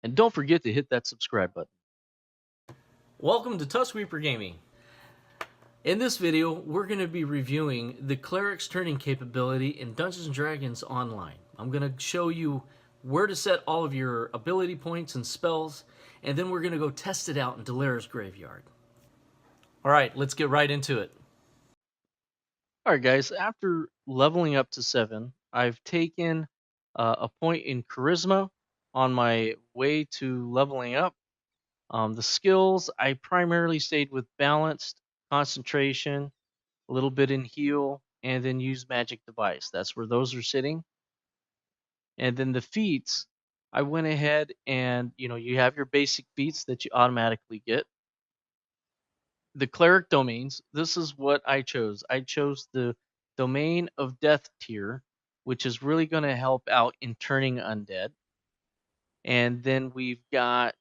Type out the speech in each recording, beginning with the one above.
And don't forget to hit that subscribe button. Welcome to Tusk Reaper Gaming. In this video, we're going to be reviewing the Cleric's turning capability in Dungeons & Dragons Online. I'm going to show you where to set all of your ability points and spells, and then we're going to go test it out in Delara's Graveyard. Alright, let's get right into it. Alright guys, after leveling up to 7, I've taken a point in Charisma on my way to leveling up. The skills, I primarily stayed with Balanced, Concentration, a little bit in Heal, and then use Magic Device. That's where those are sitting. And then the feats, I went ahead and, you have your basic feats that you automatically get. The cleric domains, this is what I chose. I chose the domain of death tier, which is really going to help out in turning undead. And then we've got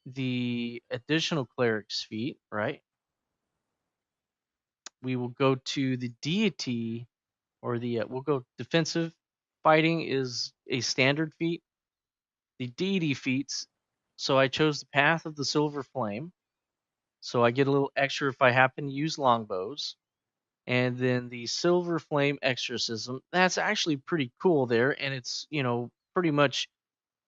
the additional cleric's feat, right? We will go to the deity, or we'll go defensive. Fighting is a standard feat. The deity feats, so I chose the path of the silver flame. So I get a little extra if I happen to use longbows. And then the silver flame exorcism, that's actually pretty cool there. And it's, pretty much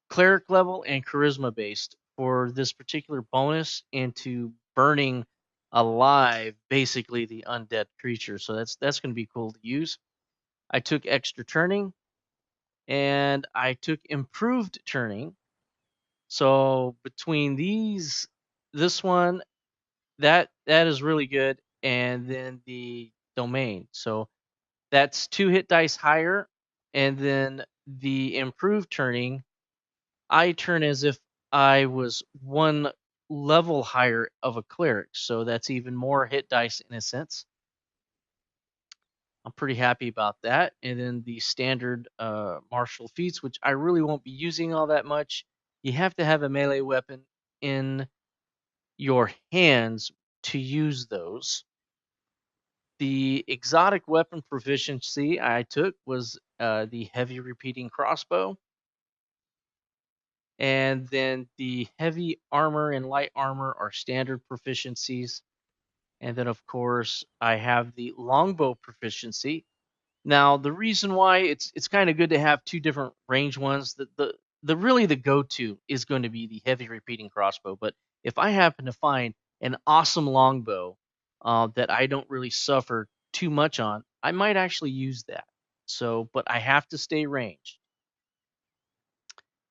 cleric level and charisma based for this particular bonus into burning alive basically the undead creature. So that's going to be cool to use. I took extra turning and I took improved turning. So between this one, that is really good, and then the domain. So that's 2 hit dice higher, and then the improved turning, I turn as if I was 1 level higher of a cleric, so that's even more hit dice in a sense. I'm pretty happy about that. And then the standard martial feats, which I really won't be using all that much. You have to have a melee weapon in your hands to use those. The exotic weapon proficiency I took was the heavy repeating crossbow. And then the heavy armor and light armor are standard proficiencies. And then, of course, I have the longbow proficiency. Now, the reason why it's kind of good to have 2 different range ones, the really the go-to is going to be the heavy repeating crossbow. But if I happen to find an awesome longbow that I don't really suffer too much on, I might actually use that. So, but I have to stay ranged.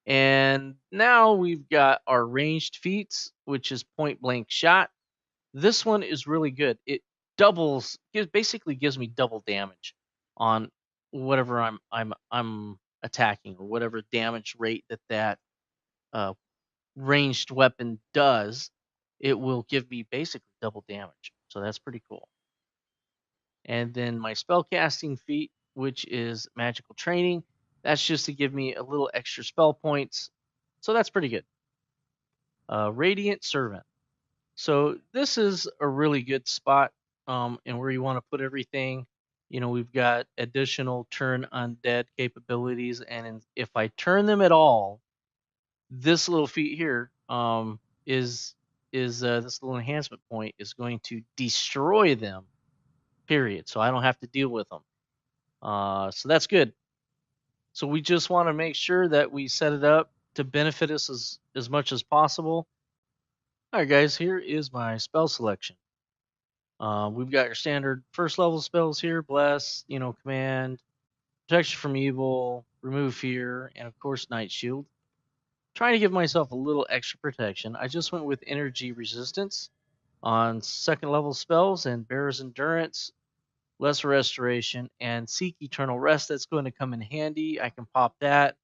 And now we've got our ranged feats, which is point blank shot. This one is really good. It basically gives me double damage on whatever I'm attacking, or whatever damage rate that uh, ranged weapon does. It will give me basically double damage. So that's pretty cool. And then my spellcasting feat, which is magical training, that's just to give me a little extra spell points. So that's pretty good. Radiant Servant. So this is a really good spot, and where you want to put everything. We've got additional turn undead capabilities, and if I turn them at all, this little feat here is this little enhancement point is going to destroy them. Period. So I don't have to deal with them. So that's good. So we just want to make sure that we set it up to benefit us as much as possible. All right, guys, here is my spell selection. We've got your standard first level spells here: bless, command, protection from evil, remove fear, and of course night shield. Trying to give myself a little extra protection, I just went with energy resistance on second level spells and bearer's endurance, lesser restoration, and seek eternal rest. That's going to come in handy. I can pop that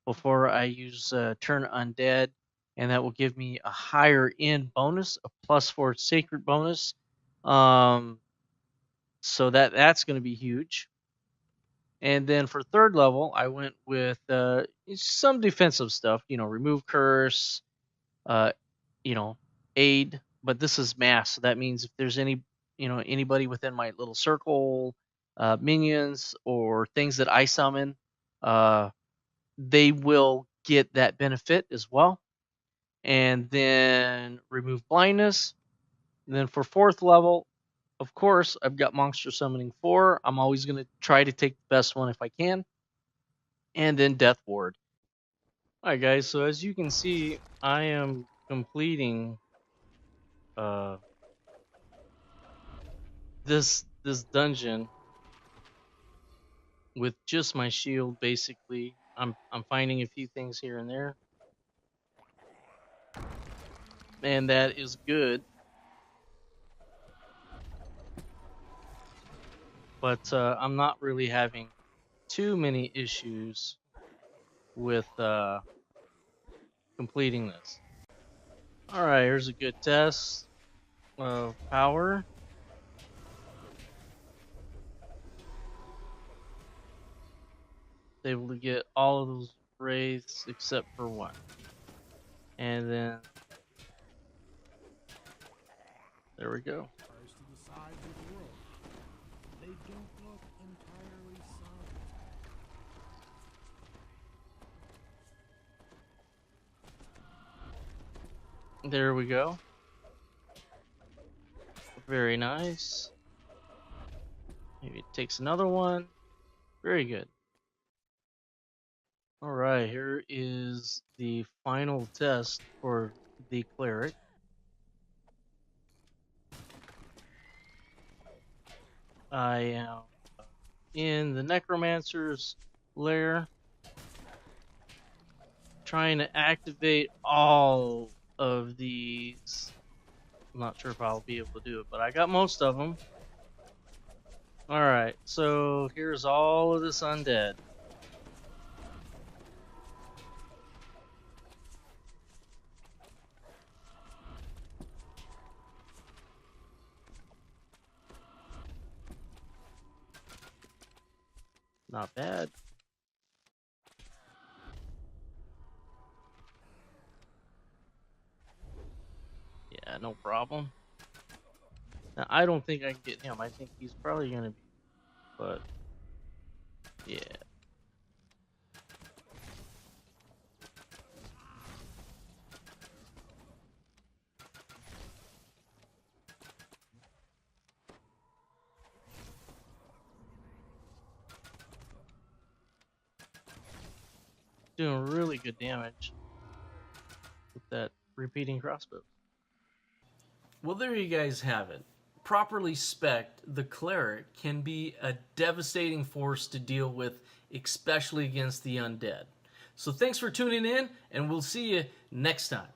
before I use turn undead, and that will give me a higher end bonus, a +4 sacred bonus. So that's going to be huge. And then for third level, I went with some defensive stuff. Remove curse, uh, aid. But this is mass, so that means if there's anybody within my little circle, minions or things that I summon, they will get that benefit as well. and then remove blindness. And then for 4th level, of course, I've got monster summoning 4. I'm always going to try to take the best one if I can. And then death ward. Alright guys, so as you can see, I am completing this dungeon with just my shield basically. I'm finding a few things here and there. And that is good. But I'm not really having too many issues with completing this. Alright, here's a good test of power. Able to get all of those wraiths except for one. And then there we go. There we go. Very nice. Maybe it takes another one. Very good. Alright, here is the final test for the cleric. I am in the necromancer's lair, trying to activate all of these. I'm not sure if I'll be able to do it, but I got most of them. Alright, so here's all of this undead. Not bad. Yeah, no problem. Now, I don't think I can get him. I think he's probably going to be, but yeah. Doing really good damage with that repeating crossbow. Well, there you guys have it. Properly spec'd, the cleric can be a devastating force to deal with, especially against the undead. So thanks for tuning in, and we'll see you next time.